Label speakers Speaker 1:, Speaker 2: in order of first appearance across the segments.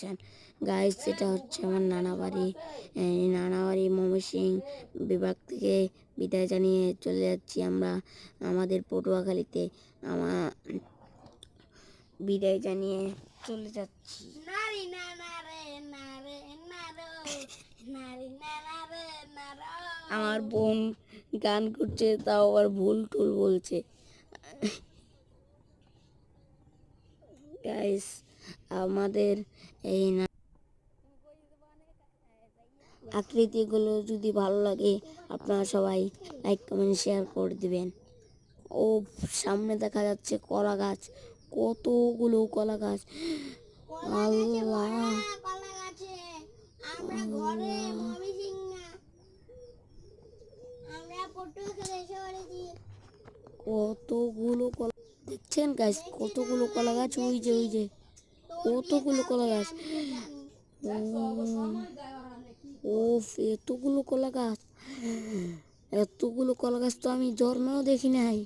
Speaker 1: পাচ্ছেন গাইস, এটা হচ্ছে আমার নানা বাড়ি। এই নানা বাড়ি ময়মনসিংহ বিভাগ থেকে বিদায় জানিয়ে চলে যাচ্ছি আমরা আমাদের পটুয়াখালীতে। আমার বিদায় জানিয়ে চলে যাচ্ছি। আমার বোন গান করছে, তাও আবার ভুল টুল বলছে। গাইস, আমাদের এই আকৃতিগুলো যদি ভালো লাগে আপনারা সবাই লাইক কমেন্ট শেয়ার করে দিবেন। ও সামনে দেখা যাচ্ছে কলা গাছ, কতগুলো কলা গাছ। আল্লাহ, কতগুলো কলা দেখছেন গাছ, কতগুলো কলা গাছ, ওই যে কতগুলো কলা গাছ। ও এতগুলো কলা গাছ, এতগুলো কলা গাছ তো আমি জন্মেও দেখি নাই।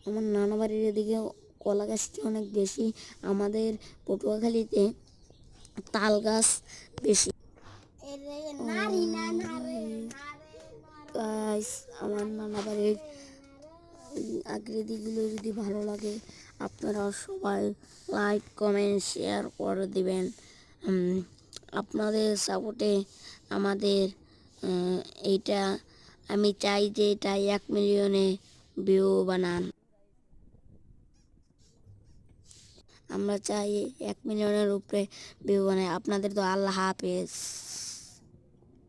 Speaker 1: আমার নানা বাড়ির এদিকে কলা গাছটি অনেক বেশি। আমাদের পটুয়াখালীতে তাল গাছ বেশি। গাইস, আমার নানা বাড়ির আকৃতিগুলো যদি ভালো লাগে আপনারা সবাই লাইক কমেন্ট শেয়ার করে দিবেন। আপনাদের সাপোর্টে আমাদের এইটা, আমি চাই যে এটা 1 মিলিয়নে ভিউ বানান। আমরা চাই 1 মিলিয়নের উপরে ভিউ বানাই। আপনাদের তো আল্লাহ হাফেজ।